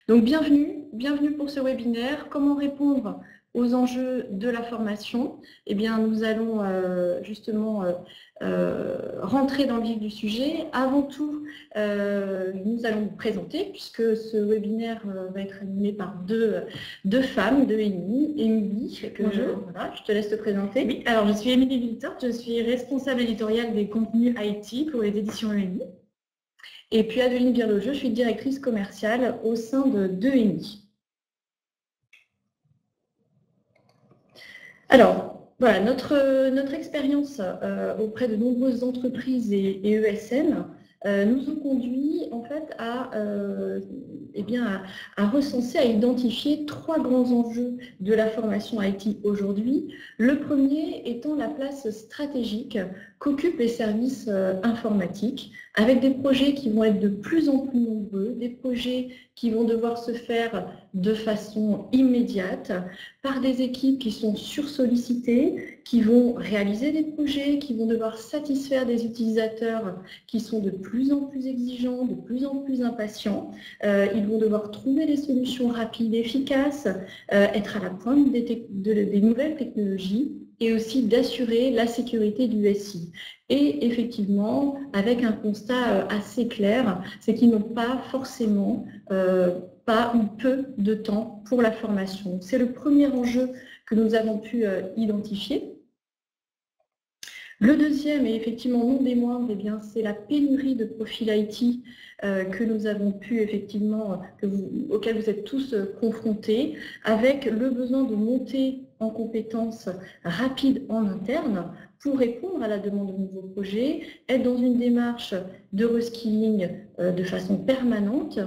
Donc bienvenue pour ce webinaire. Comment répondre aux enjeux de la formation? Eh bien, nous allons justement rentrer dans le vif du sujet. Avant tout, nous allons nous présenter, puisque ce webinaire va être animé par deux femmes de EMI. Émilie, voilà, je te laisse te présenter. Oui, alors je suis Émilie Viltort, je suis responsable éditoriale des contenus IT pour les éditions EMI. Et puis Adeline Birlogeux, je suis directrice commerciale au sein de EMI. Alors, voilà, notre expérience auprès de nombreuses entreprises et ESN nous ont conduit en fait à recenser, à identifier trois grands enjeux de la formation IT aujourd'hui. Le premier étant la place stratégique qu'occupent les services informatiques, avec des projets qui vont être de plus en plus nombreux, des projets qui vont devoir se faire de façon immédiate, par des équipes qui sont sursollicitées, qui vont réaliser des projets, qui vont devoir satisfaire des utilisateurs qui sont de plus en plus exigeants, de plus en plus impatients. Ils vont devoir trouver des solutions rapides, efficaces, être à la pointe des nouvelles technologies et aussi d'assurer la sécurité du SI. Et effectivement, avec un constat assez clair, c'est qu'ils n'ont pas forcément pas ou peu de temps pour la formation. C'est le premier enjeu que nous avons pu identifier. Le deuxième, et effectivement non des moindres, eh bien, c'est la pénurie de profils IT que nous avons pu effectivement, auquel vous êtes tous confrontés, avec le besoin de monter en compétences rapides en interne pour répondre à la demande de nouveaux projets, être dans une démarche de reskilling de façon permanente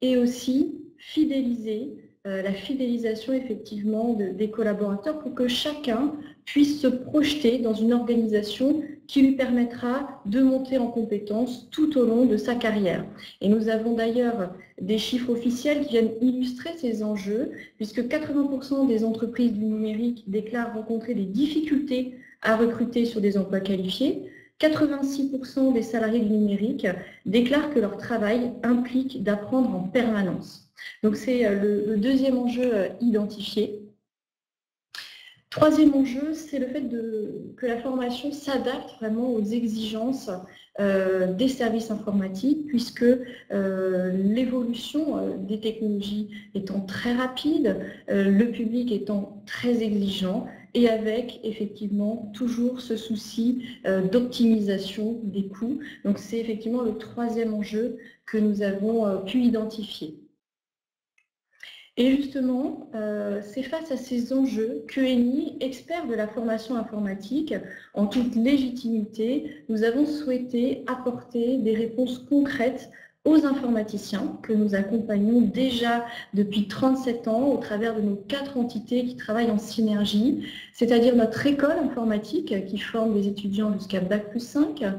et aussi fidéliser la fidélisation effectivement des collaborateurs pour que chacun puisse se projeter dans une organisation qui lui permettra de monter en compétences tout au long de sa carrière. Et nous avons d'ailleurs des chiffres officiels qui viennent illustrer ces enjeux, puisque 80% des entreprises du numérique déclarent rencontrer des difficultés à recruter sur des emplois qualifiés. 86% des salariés du numérique déclarent que leur travail implique d'apprendre en permanence. Donc c'est le deuxième enjeu identifié. Troisième enjeu, c'est le fait que la formation s'adapte vraiment aux exigences des services informatiques, puisque l'évolution des technologies étant très rapide, le public étant très exigeant, et avec effectivement toujours ce souci d'optimisation des coûts. Donc c'est effectivement le troisième enjeu que nous avons pu identifier. Et justement, c'est face à ces enjeux qu'ENI, expert de la formation informatique, en toute légitimité, nous avons souhaité apporter des réponses concrètes aux informaticiens que nous accompagnons déjà depuis 37 ans au travers de nos 4 entités qui travaillent en synergie, c'est-à-dire notre école informatique qui forme des étudiants jusqu'à Bac+5,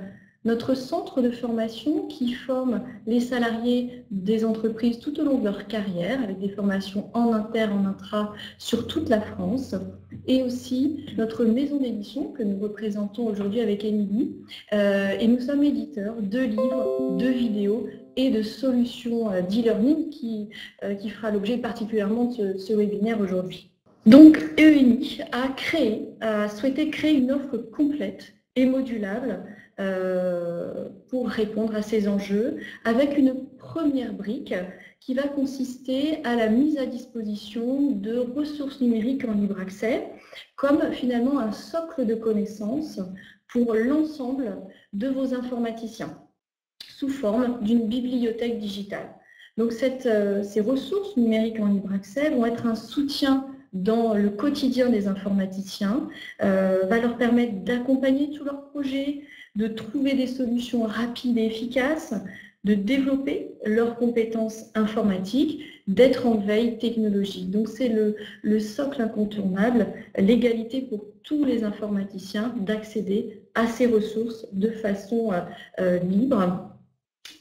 notre centre de formation qui forme les salariés des entreprises tout au long de leur carrière, avec des formations en inter, en intra, sur toute la France, et aussi notre maison d'édition que nous représentons aujourd'hui avec Émilie. Et nous sommes éditeurs de livres, de vidéos et de solutions d'e-learning qui fera l'objet particulièrement de ce webinaire aujourd'hui. Donc, ENI a souhaité créer une offre complète et modulable pour répondre à ces enjeux, avec une première brique qui va consister à la mise à disposition de ressources numériques en libre accès, comme finalement un socle de connaissances pour l'ensemble de vos informaticiens, sous forme d'une bibliothèque digitale. Donc ces ressources numériques en libre accès vont être un soutien dans le quotidien des informaticiens, va leur permettre d'accompagner tous leurs projets, de trouver des solutions rapides et efficaces, de développer leurs compétences informatiques, d'être en veille technologique. Donc c'est le socle incontournable, l'égalité pour tous les informaticiens d'accéder à ces ressources de façon libre.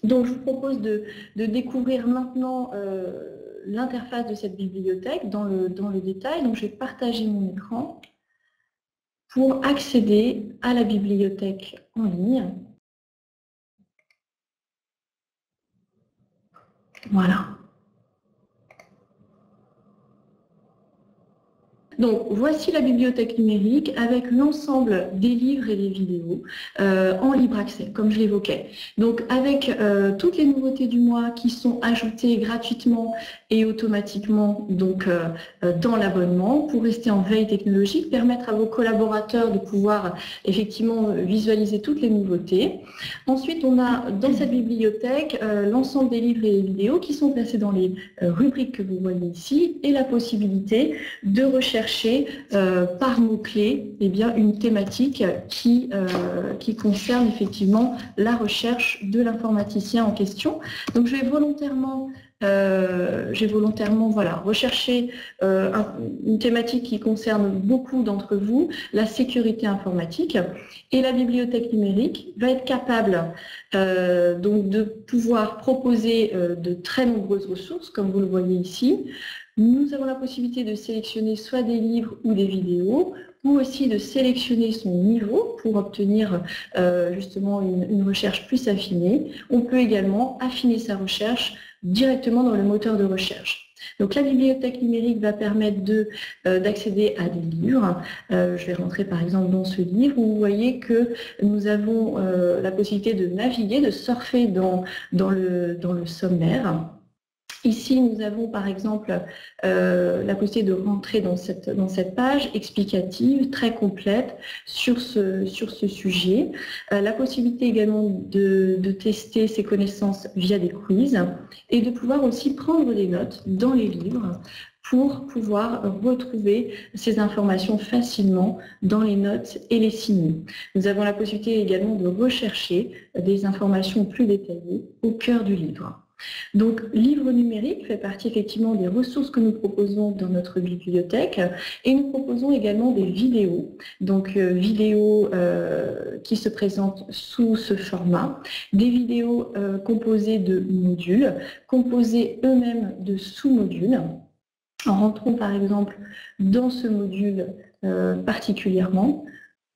Donc je vous propose de découvrir maintenant l'interface de cette bibliothèque dans le détail. Donc je vais partager mon écran pour accéder à la bibliothèque en ligne. Voilà. Donc, voici la bibliothèque numérique avec l'ensemble des livres et des vidéos en libre accès, comme je l'évoquais. Donc, avec toutes les nouveautés du mois qui sont ajoutées gratuitement et automatiquement donc, dans l'abonnement pour rester en veille technologique, permettre à vos collaborateurs de pouvoir effectivement visualiser toutes les nouveautés. Ensuite, on a dans cette bibliothèque l'ensemble des livres et des vidéos qui sont placés dans les rubriques que vous voyez ici et la possibilité de rechercher par mots-clés une thématique qui concerne effectivement la recherche de l'informaticien en question. Donc je vais volontairement rechercher une thématique qui concerne beaucoup d'entre vous, la sécurité informatique, et la bibliothèque numérique va être capable donc de pouvoir proposer de très nombreuses ressources, comme vous le voyez ici. Nous avons la possibilité de sélectionner soit des livres ou des vidéos, ou aussi de sélectionner son niveau pour obtenir justement une recherche plus affinée. On peut également affiner sa recherche directement dans le moteur de recherche. Donc la bibliothèque numérique va permettre d'accéder à des livres. Je vais rentrer par exemple dans ce livre où vous voyez que nous avons la possibilité de naviguer, de surfer dans le sommaire. Ici, nous avons par exemple la possibilité de rentrer dans cette page explicative très complète sur ce sujet. La possibilité également de tester ses connaissances via des quiz et de pouvoir aussi prendre des notes dans les livres pour pouvoir retrouver ces informations facilement dans les notes et les signes. Nous avons la possibilité également de rechercher des informations plus détaillées au cœur du livre. Donc, livre numérique fait partie effectivement des ressources que nous proposons dans notre bibliothèque et nous proposons également des vidéos, donc vidéos qui se présentent sous ce format, des vidéos composées de modules, composées eux-mêmes de sous-modules. En rentrant par exemple dans ce module particulièrement,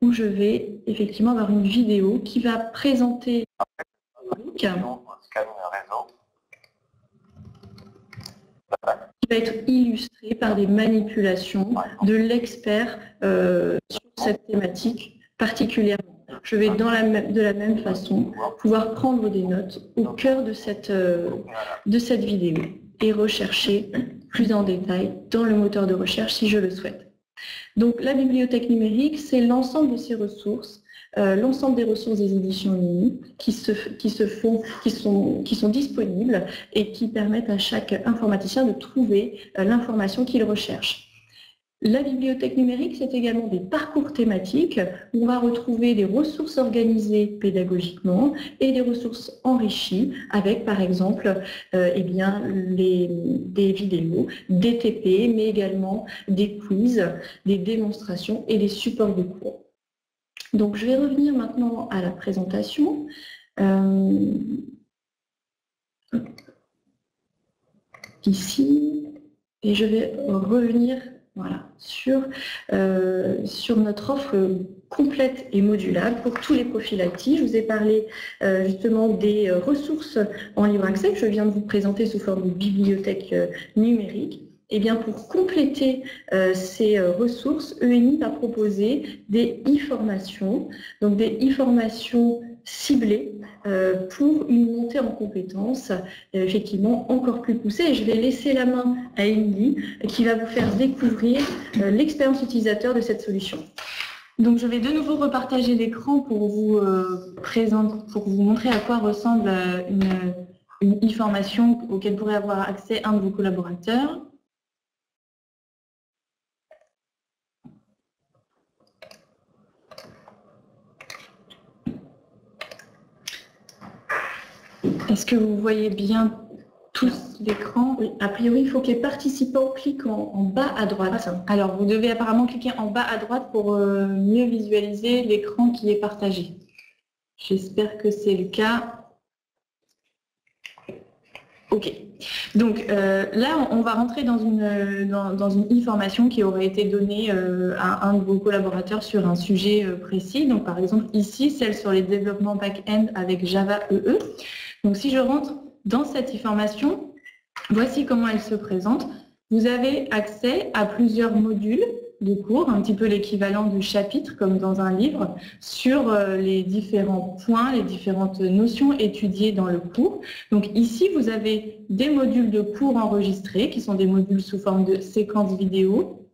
où je vais effectivement avoir une vidéo qui va présenter qui va être illustré par des manipulations de l'expert sur cette thématique particulièrement. Je vais de la même façon pouvoir prendre des notes au cœur de cette vidéo et rechercher plus en détail dans le moteur de recherche si je le souhaite. Donc la bibliothèque numérique, c'est l'ensemble de ces ressources, l'ensemble des ressources des éditions UNI qui sont disponibles et qui permettent à chaque informaticien de trouver l'information qu'il recherche. La bibliothèque numérique, c'est également des parcours thématiques où on va retrouver des ressources organisées pédagogiquement et des ressources enrichies avec, par exemple, des vidéos, des TP, mais également des quiz, des démonstrations et des supports de cours. Donc, je vais revenir maintenant à la présentation. Ici, et je vais revenir sur notre offre complète et modulable pour tous les profils IT. Je vous ai parlé justement des ressources en libre accès que je viens de vous présenter sous forme de bibliothèque numérique. Et bien pour compléter ces ressources, ENI va proposer des e-formations, donc des e-formations ciblées pour une montée en compétences effectivement encore plus poussée. Et je vais laisser la main à Émilie qui va vous faire découvrir l'expérience utilisateur de cette solution. Donc je vais de nouveau repartager l'écran pour vous montrer à quoi ressemble une e-formation auquel pourrait avoir accès un de vos collaborateurs. Est-ce que vous voyez bien tous l'écran? Oui, a priori, il faut que les participants cliquent en bas à droite. Alors, vous devez apparemment cliquer en bas à droite pour mieux visualiser l'écran qui est partagé. J'espère que c'est le cas. OK. Donc là, on va rentrer dans une e-formation qui aurait été donnée à un de vos collaborateurs sur un sujet précis. Donc par exemple ici, celle sur les développements back-end avec Java EE. Donc si je rentre dans cette e-formation, voici comment elle se présente. Vous avez accès à plusieurs modules de cours, un petit peu l'équivalent du chapitre comme dans un livre, sur les différents points, les différentes notions étudiées dans le cours. Donc ici, vous avez des modules de cours enregistrés, qui sont des modules sous forme de séquences vidéo,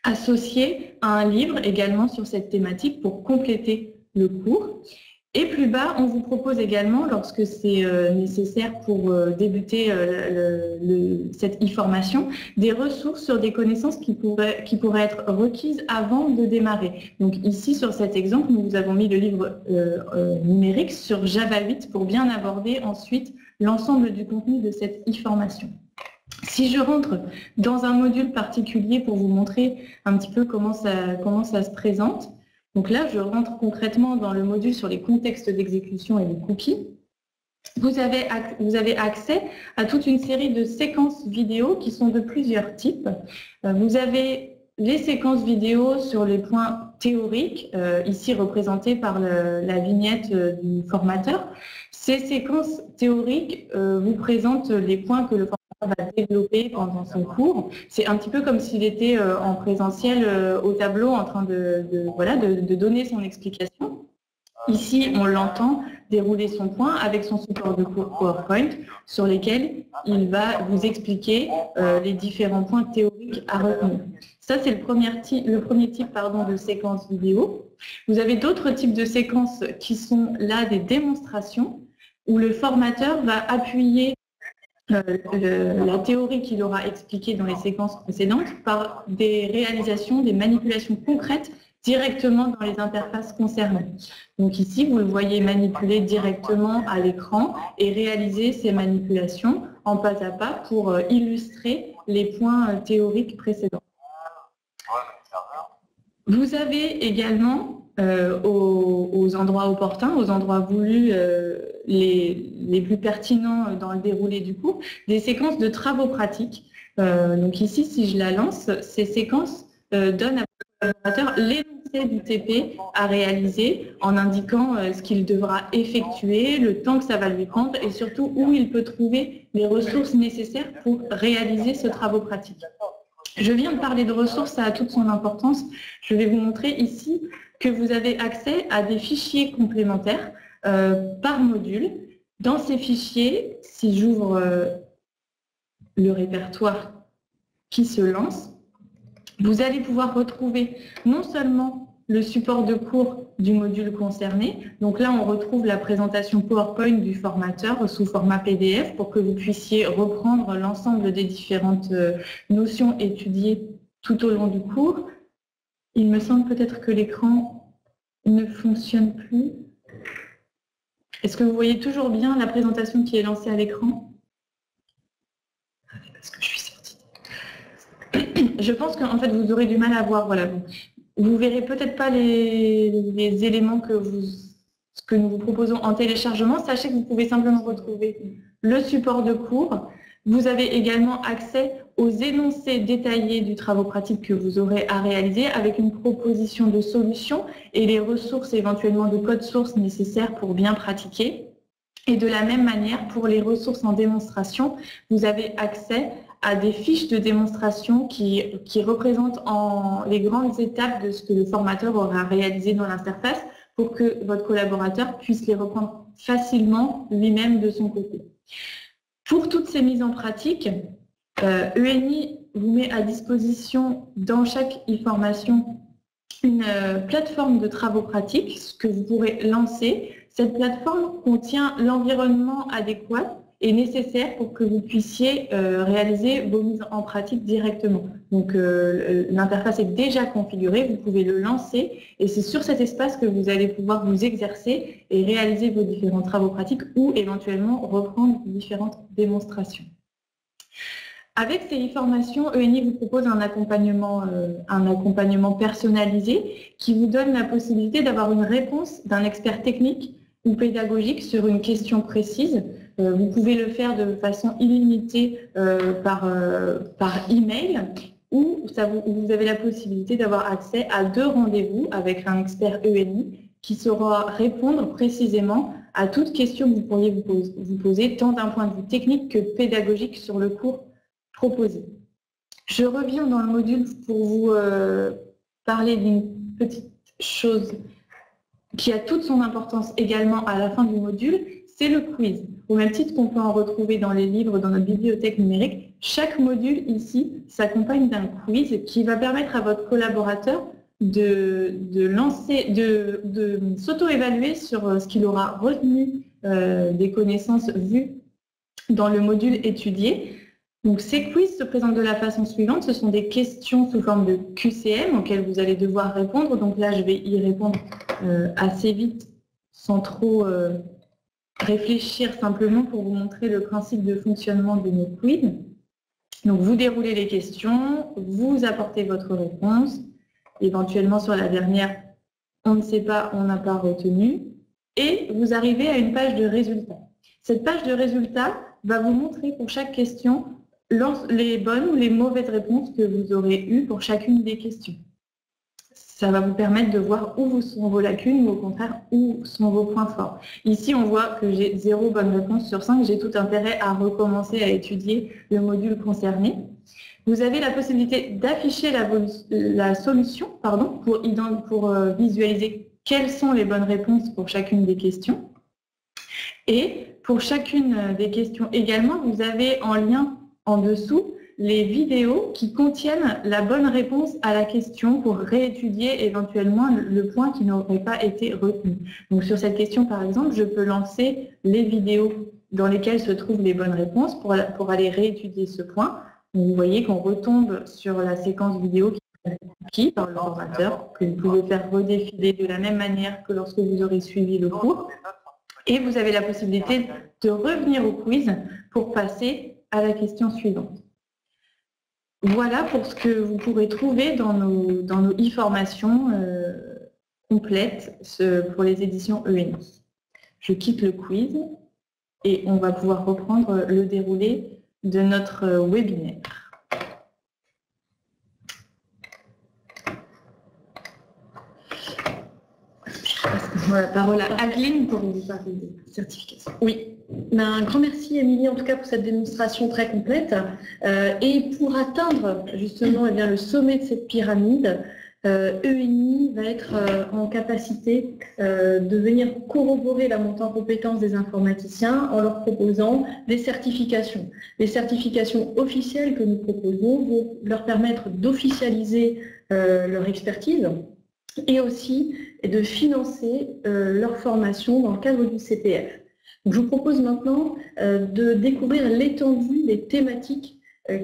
associés à un livre également sur cette thématique pour compléter le cours. Et plus bas, on vous propose également, lorsque c'est nécessaire pour débuter cette e-formation, des ressources sur des connaissances qui pourraient être requises avant de démarrer. Donc ici, sur cet exemple, nous vous avons mis le livre numérique sur Java 8 pour bien aborder ensuite l'ensemble du contenu de cette e-formation. Si je rentre dans un module particulier pour vous montrer un petit peu comment ça se présente, donc là, je rentre concrètement dans le module sur les contextes d'exécution et les cookies. Vous avez accès à toute une série de séquences vidéo qui sont de plusieurs types. Vous avez les séquences vidéo sur les points théoriques, ici représentées par la vignette du formateur. Ces séquences théoriques vous présentent les points que le formateur va développer pendant son cours. C'est un petit peu comme s'il était en présentiel au tableau en train de donner son explication. Ici, on l'entend dérouler son point avec son support de cours PowerPoint sur lesquels il va vous expliquer les différents points théoriques à retenir. Ça, c'est le premier type de séquence vidéo. Vous avez d'autres types de séquences qui sont là des démonstrations où le formateur va appuyer la théorie qu'il aura expliquée dans les séquences précédentes par des réalisations, des manipulations concrètes directement dans les interfaces concernées. Donc ici, vous le voyez manipuler directement à l'écran et réaliser ces manipulations en pas à pas pour illustrer les points théoriques précédents. Vous avez également aux endroits opportuns, aux endroits voulus les plus pertinents dans le déroulé du cours, des séquences de travaux pratiques. Donc ici, si je la lance, ces séquences donnent à l'utilisateur l'énoncé du TP à réaliser en indiquant ce qu'il devra effectuer, le temps que ça va lui prendre et surtout où il peut trouver les ressources nécessaires pour réaliser ce travaux pratique. Je viens de parler de ressources, ça a toute son importance. Je vais vous montrer ici que vous avez accès à des fichiers complémentaires par module. Dans ces fichiers, si j'ouvre le répertoire qui se lance, vous allez pouvoir retrouver non seulement le support de cours du module concerné, donc là on retrouve la présentation PowerPoint du formateur sous format PDF pour que vous puissiez reprendre l'ensemble des différentes notions étudiées tout au long du cours. Il me semble peut-être que l'écran ne fonctionne plus. Est-ce que vous voyez toujours bien la présentation qui est lancée à l'écran? Parce que je suis sortie. Je pense qu'en fait vous aurez du mal à voir. Voilà. Vous verrez peut-être pas les éléments que nous vous proposons en téléchargement. Sachez que vous pouvez simplement retrouver le support de cours. Vous avez également accès aux énoncés détaillés du travaux pratique que vous aurez à réaliser avec une proposition de solution et les ressources éventuellement de code source nécessaires pour bien pratiquer. Et de la même manière, pour les ressources en démonstration, vous avez accès à des fiches de démonstration qui représentent les grandes étapes de ce que le formateur aura réalisé dans l'interface pour que votre collaborateur puisse les reprendre facilement lui-même de son côté. Pour toutes ces mises en pratique, ENI vous met à disposition dans chaque e-formation une plateforme de travaux pratiques que vous pourrez lancer. Cette plateforme contient l'environnement adéquat et nécessaire pour que vous puissiez réaliser vos mises en pratique directement. Donc l'interface est déjà configurée, vous pouvez le lancer et c'est sur cet espace que vous allez pouvoir vous exercer et réaliser vos différents travaux pratiques ou éventuellement reprendre différentes démonstrations. Avec ces e-formations, ENI vous propose un accompagnement personnalisé qui vous donne la possibilité d'avoir une réponse d'un expert technique ou pédagogique sur une question précise. Vous pouvez le faire de façon illimitée par email ou vous avez la possibilité d'avoir accès à 2 rendez-vous avec un expert ENI qui saura répondre précisément à toute question que vous pourriez vous poser, tant d'un point de vue technique que pédagogique sur le cours proposé. Je reviens dans le module pour vous parler d'une petite chose qui a toute son importance également à la fin du module, c'est le quiz. Au même titre qu'on peut en retrouver dans les livres, dans notre bibliothèque numérique, chaque module ici s'accompagne d'un quiz qui va permettre à votre collaborateur de s'auto-évaluer sur ce qu'il aura retenu des connaissances vues dans le module étudié. Donc ces quiz se présentent de la façon suivante. Ce sont des questions sous forme de QCM auxquelles vous allez devoir répondre. Donc là, je vais y répondre assez vite, sans trop réfléchir, simplement pour vous montrer le principe de fonctionnement de nos quiz. Donc vous déroulez les questions, vous apportez votre réponse. Éventuellement sur la dernière, on ne sait pas, on n'a pas retenu. Et vous arrivez à une page de résultats. Cette page de résultats va vous montrer pour chaque question les bonnes ou les mauvaises réponses que vous aurez eues pour chacune des questions. Ça va vous permettre de voir où sont vos lacunes ou au contraire où sont vos points forts. Ici, on voit que j'ai 0 bonne réponse sur 5. J'ai tout intérêt à recommencer à étudier le module concerné. Vous avez la possibilité d'afficher la solution pour visualiser quelles sont les bonnes réponses pour chacune des questions. Et pour chacune des questions également, vous avez en lien en dessous les vidéos qui contiennent la bonne réponse à la question pour réétudier éventuellement le point qui n'aurait pas été retenu. Donc sur cette question par exemple, je peux lancer les vidéos dans lesquelles se trouvent les bonnes réponses pour aller réétudier ce point. Donc, vous voyez qu'on retombe sur la séquence vidéo qui est par l'ordinateur, que vous pouvez faire redéfiler de la même manière que lorsque vous aurez suivi le cours. Et vous avez la possibilité de revenir au quiz pour passer à la question suivante. Voilà pour ce que vous pourrez trouver dans nos e-formations complètes pour les éditions ENI. Je quitte le quiz et on va pouvoir reprendre le déroulé de notre webinaire. Je passe la parole à Adeline pour vous parler de certification. Oui. Un grand merci Émilie en tout cas pour cette démonstration très complète. Et pour atteindre justement le sommet de cette pyramide, ENI va être en capacité de venir corroborer la montée en compétences des informaticiens en leur proposant des certifications. Les certifications officielles que nous proposons vont leur permettre d'officialiser leur expertise et aussi de financer leur formation dans le cadre du CPF. Je vous propose maintenant de découvrir l'étendue des thématiques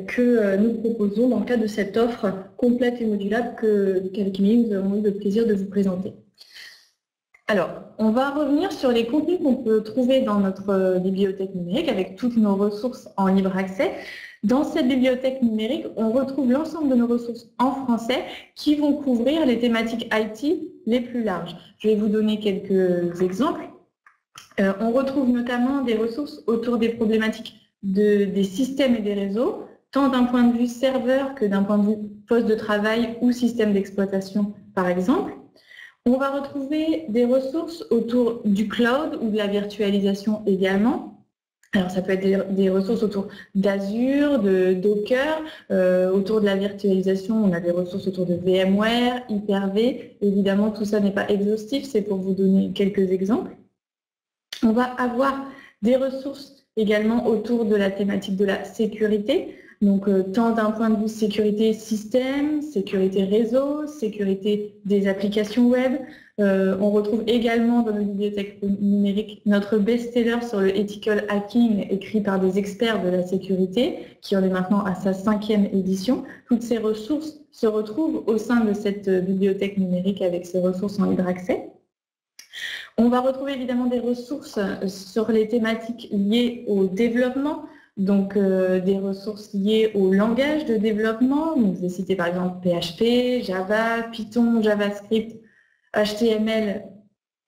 que nous proposons dans le cadre de cette offre complète et modulable qu'avec Émilie, nous avons eu le plaisir de vous présenter. Alors, on va revenir sur les contenus qu'on peut trouver dans notre bibliothèque numérique avec toutes nos ressources en libre accès. Dans cette bibliothèque numérique, on retrouve l'ensemble de nos ressources en français qui vont couvrir les thématiques IT les plus larges. Je vais vous donner quelques exemples. On retrouve notamment des ressources autour des problématiques des systèmes et des réseaux, tant d'un point de vue serveur que d'un point de vue poste de travail ou système d'exploitation, par exemple. On va retrouver des ressources autour du cloud ou de la virtualisation également. Alors ça peut être des ressources autour d'Azure, de Docker, autour de la virtualisation, on a des ressources autour de VMware, Hyper-V. Évidemment, tout ça n'est pas exhaustif, c'est pour vous donner quelques exemples. On va avoir des ressources également autour de la thématique de la sécurité, donc tant d'un point de vue sécurité système, sécurité réseau, sécurité des applications web. On retrouve également dans notre bibliothèque numérique notre best-seller sur le ethical hacking écrit par des experts de la sécurité, qui en est maintenant à sa 5e édition. Toutes ces ressources se retrouvent au sein de cette bibliothèque numérique avec ces ressources en libre accès. On va retrouver évidemment des ressources sur les thématiques liées au développement, donc des ressources liées au langage de développement. Donc, je vais citer par exemple PHP, Java, Python, JavaScript, HTML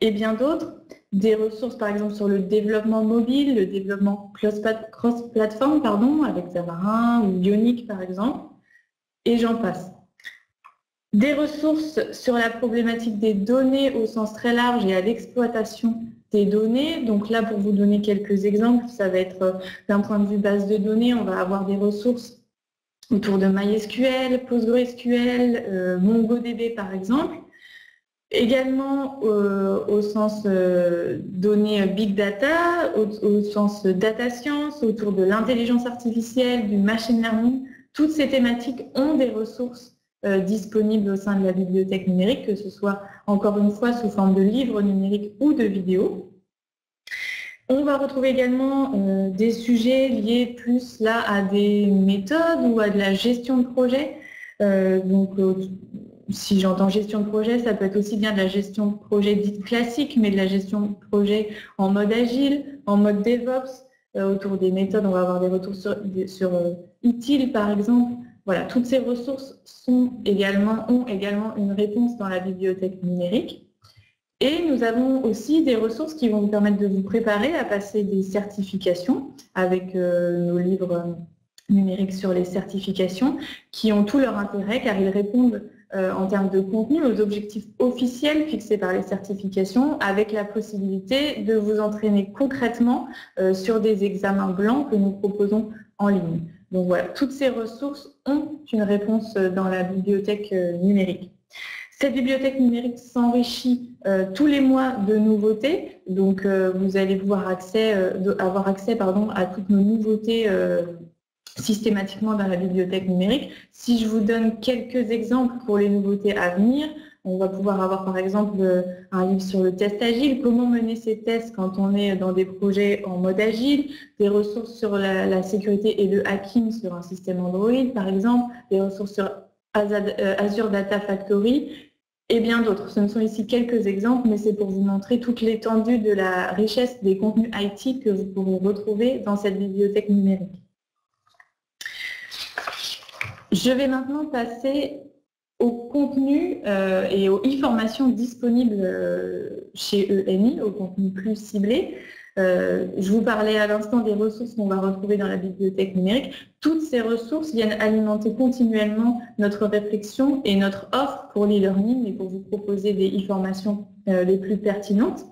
et bien d'autres. Des ressources par exemple sur le développement mobile, le développement cross-platform, avec Xamarin ou Ionic par exemple, et j'en passe. Des ressources sur la problématique des données au sens très large et à l'exploitation des données. Donc là, pour vous donner quelques exemples, ça va être d'un point de vue base de données, on va avoir des ressources autour de MySQL, PostgreSQL, MongoDB par exemple. Également au sens données big data, au sens data science, autour de l'intelligence artificielle, du machine learning. Toutes ces thématiques ont des ressources disponibles au sein de la bibliothèque numérique, que ce soit encore une fois sous forme de livres numériques ou de vidéos. On va retrouver également des sujets liés plus là à des méthodes ou à de la gestion de projet. Si j'entends gestion de projet, ça peut être aussi bien de la gestion de projet dite classique, mais de la gestion de projet en mode agile, en mode DevOps. Autour des méthodes, on va avoir des retours sur ITIL par exemple. Voilà, toutes ces ressources ont également une réponse dans la bibliothèque numérique. Et nous avons aussi des ressources qui vont vous permettre de vous préparer à passer des certifications avec nos livres numériques sur les certifications qui ont tout leur intérêt car ils répondent en termes de contenu aux objectifs officiels fixés par les certifications avec la possibilité de vous entraîner concrètement sur des examens blancs que nous proposons en ligne. Donc voilà, toutes ces ressources ont une réponse dans la bibliothèque numérique. Cette bibliothèque numérique s'enrichit tous les mois de nouveautés, donc vous allez pouvoir avoir accès à toutes nos nouveautés systématiquement dans la bibliothèque numérique. Si je vous donne quelques exemples pour les nouveautés à venir, on va pouvoir avoir par exemple un livre sur le test agile, comment mener ces tests quand on est dans des projets en mode agile, des ressources sur la sécurité et le hacking sur un système Android par exemple, des ressources sur Azure Data Factory et bien d'autres. Ce ne sont ici quelques exemples, mais c'est pour vous montrer toute l'étendue de la richesse des contenus IT que vous pourrez retrouver dans cette bibliothèque numérique. Je vais maintenant passer au contenu et aux e-formations disponibles chez ENI, au contenu plus ciblé. Je vous parlais à l'instant des ressources qu'on va retrouver dans la bibliothèque numérique. Toutes ces ressources viennent alimenter continuellement notre réflexion et notre offre pour l'e-learning et pour vous proposer des e-formations les plus pertinentes.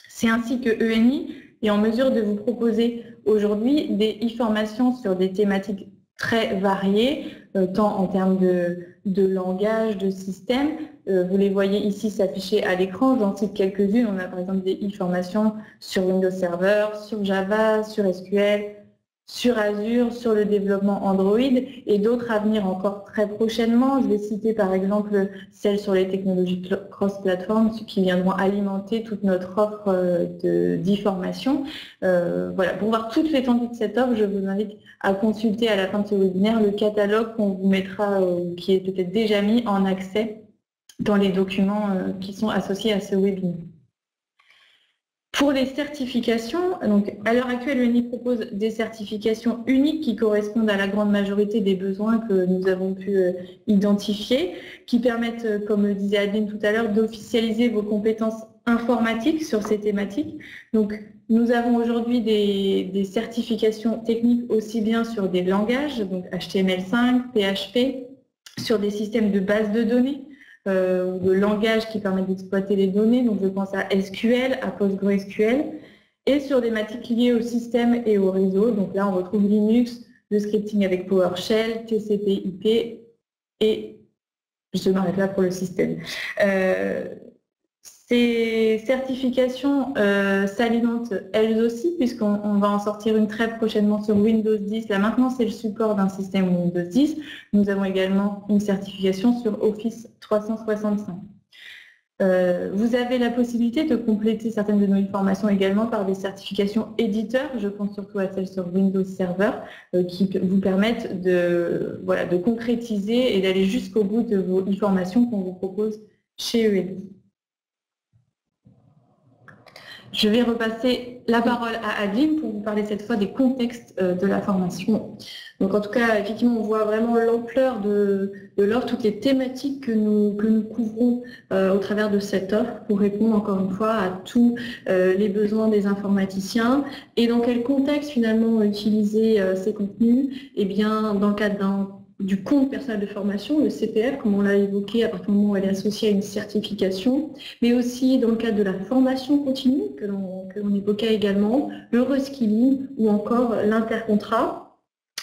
C'est ainsi que ENI est en mesure de vous proposer aujourd'hui des e-formations sur des thématiques très variés, tant en termes de langage, de système. Vous les voyez ici s'afficher à l'écran, j'en cite quelques-unes. On a par exemple des e-formations sur Windows Server, sur Java, sur SQL, sur Azure, sur le développement Android et d'autres à venir encore très prochainement. Je vais citer par exemple celles sur les technologies cross-platform qui viendront alimenter toute notre offre d'e-formation. Voilà. Pour voir toute l'étendue de cette offre, je vous invite à consulter à la fin de ce webinaire le catalogue qu'on vous mettra, qui est peut-être déjà mis en accès dans les documents qui sont associés à ce webinaire. Pour les certifications, donc à l'heure actuelle, l'ENI propose des certifications uniques qui correspondent à la grande majorité des besoins que nous avons pu identifier, qui permettent, comme le disait Adeline tout à l'heure, d'officialiser vos compétences informatiques sur ces thématiques. Donc, nous avons aujourd'hui des certifications techniques aussi bien sur des langages, donc HTML5, PHP, sur des systèmes de base de données, ou de langage qui permettent d'exploiter les données, donc je pense à SQL, à PostgreSQL, et sur des thématiques liées au système et au réseau. Donc là, on retrouve Linux, le scripting avec PowerShell, TCP/IP, et je m'arrête là pour le système. Ces certifications s'alimentent elles aussi, puisqu'on va en sortir une très prochainement sur Windows 10. Là maintenant, c'est le support d'un système Windows 10. Nous avons également une certification sur Office 365. Vous avez la possibilité de compléter certaines de nos formations également par des certifications éditeurs. Je pense surtout à celles sur Windows Server qui vous permettent de concrétiser et d'aller jusqu'au bout de vos formations qu'on vous propose chez ENI. Je vais repasser la parole à Adeline pour vous parler cette fois des contextes de la formation. Donc en tout cas, effectivement, on voit vraiment l'ampleur de l'offre, toutes les thématiques que nous couvrons au travers de cette offre pour répondre encore une fois à tous les besoins des informaticiens. Et dans quel contexte finalement utiliser ces contenus? Eh bien, dans le cadre du compte personnel de formation, le CPF, comme on l'a évoqué à partir du moment où elle est associée à une certification, mais aussi dans le cadre de la formation continue que l'on évoquait également, le reskilling ou encore l'intercontrat.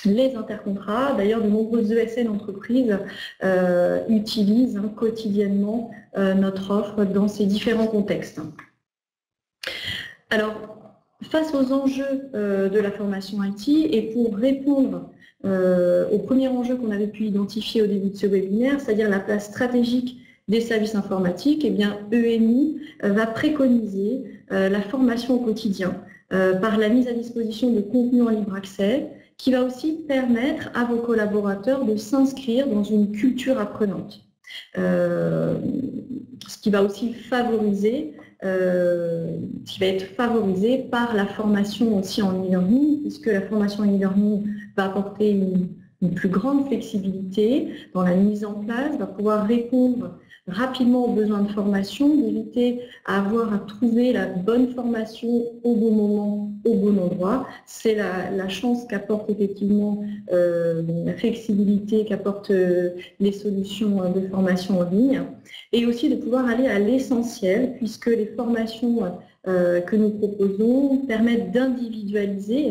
les intercontrats. D'ailleurs, de nombreuses ESN entreprises utilisent quotidiennement notre offre dans ces différents contextes. Alors, face aux enjeux de la formation IT et pour répondre au premier enjeu qu'on avait pu identifier au début de ce webinaire, c'est-à-dire la place stratégique des services informatiques, eh bien, ENI va préconiser la formation au quotidien par la mise à disposition de contenus en libre accès qui va aussi permettre à vos collaborateurs de s'inscrire dans une culture apprenante. Ce qui va aussi favoriser, qui va être favorisé par la formation aussi en e-learning, puisque la formation en e-learning va apporter une plus grande flexibilité dans la mise en place, va pouvoir répondre rapidement aux besoins de formation, d'éviter à avoir à trouver la bonne formation au bon moment, au bon endroit. C'est la chance qu'apporte effectivement la flexibilité qu'apportent les solutions de formation en ligne, et aussi de pouvoir aller à l'essentiel, puisque les formations que nous proposons permettent d'individualiser,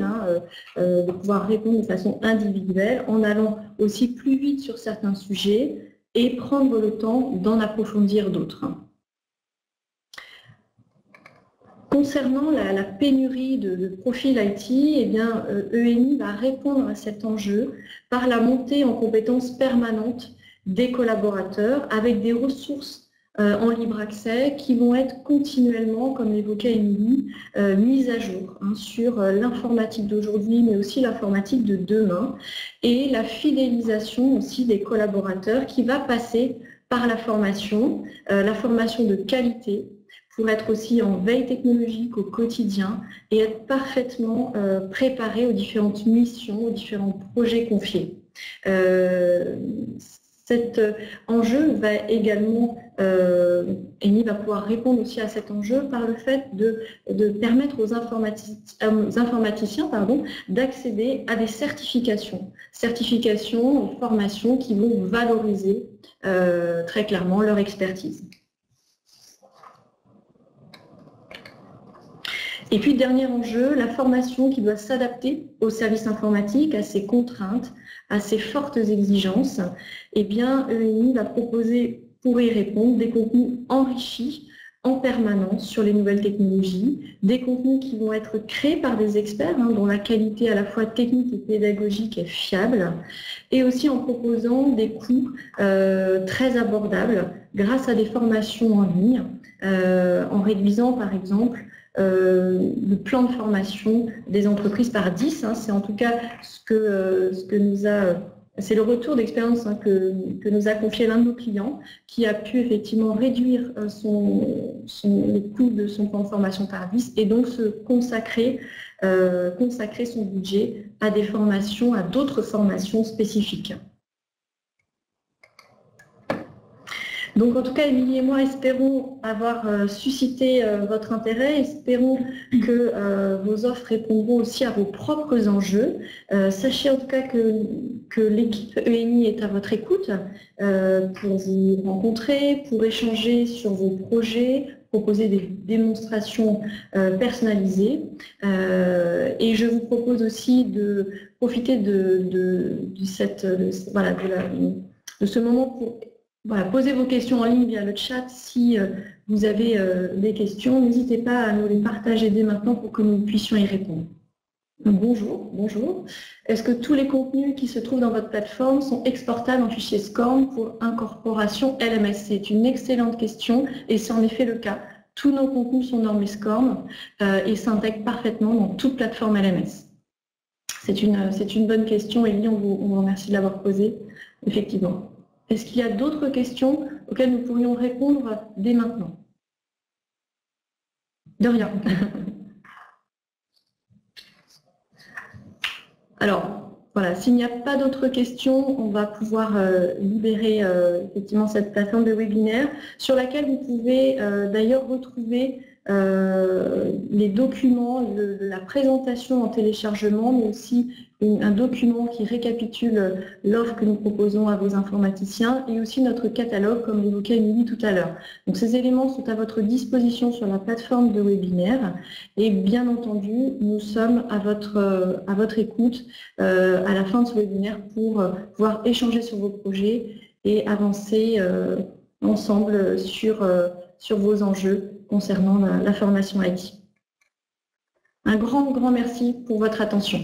de pouvoir répondre de façon individuelle en allant aussi plus vite sur certains sujets et prendre le temps d'en approfondir d'autres. Concernant la pénurie de profils IT, eh bien, ENI va répondre à cet enjeu par la montée en compétences permanentes des collaborateurs avec des ressources en libre accès qui vont être continuellement, comme l'évoquait Émilie, mises à jour sur l'informatique d'aujourd'hui, mais aussi l'informatique de demain, et la fidélisation aussi des collaborateurs qui va passer par la formation de qualité, pour être aussi en veille technologique au quotidien et être parfaitement préparé aux différentes missions, aux différents projets confiés. Cet enjeu va également, ENI va pouvoir répondre aussi à cet enjeu par le fait de permettre aux informaticiens d'accéder à des certifications et formations qui vont valoriser très clairement leur expertise. Et puis, dernier enjeu, la formation qui doit s'adapter aux services informatiques, à ses contraintes, à ses fortes exigences. Eh bien, ENI va proposer, pour y répondre, des contenus enrichis en permanence sur les nouvelles technologies, des contenus qui vont être créés par des experts, dont la qualité à la fois technique et pédagogique est fiable, et aussi en proposant des coûts très abordables grâce à des formations en ligne, en réduisant par exemple le plan de formation des entreprises par 10. C'est en tout cas ce que nous a... C'est le retour d'expérience que nous a confié l'un de nos clients, qui a pu effectivement réduire le coût de son plan de formation par 10 et donc se consacrer son budget à des formations, à d'autres formations spécifiques. Donc en tout cas, Émilie et moi espérons avoir suscité votre intérêt, espérons que vos offres répondront aussi à vos propres enjeux. Sachez en tout cas que l'équipe ENI est à votre écoute pour vous rencontrer, pour échanger sur vos projets, proposer des démonstrations personnalisées. Et je vous propose aussi de profiter de ce moment pour posez vos questions en ligne via le chat. Si vous avez des questions, n'hésitez pas à nous les partager dès maintenant pour que nous puissions y répondre. Donc, bonjour. Est-ce que tous les contenus qui se trouvent dans votre plateforme sont exportables en fichier SCORM pour incorporation LMS? C'est une excellente question et c'est en effet le cas. Tous nos contenus sont normés SCORM et s'intègrent parfaitement dans toute plateforme LMS. C'est une bonne question, Élie, on vous remercie de l'avoir posée, effectivement. Est-ce qu'il y a d'autres questions auxquelles nous pourrions répondre dès maintenant? De rien. Alors, voilà, s'il n'y a pas d'autres questions, on va pouvoir libérer effectivement cette plateforme de webinaire sur laquelle vous pouvez d'ailleurs retrouver les documents, la présentation en téléchargement, mais aussi un document qui récapitule l'offre que nous proposons à vos informaticiens et aussi notre catalogue, comme l'évoquait Émilie tout à l'heure. Donc ces éléments sont à votre disposition sur la plateforme de webinaire et bien entendu, nous sommes à votre écoute à la fin de ce webinaire pour pouvoir échanger sur vos projets et avancer ensemble sur vos enjeux concernant la formation IT. Un grand merci pour votre attention.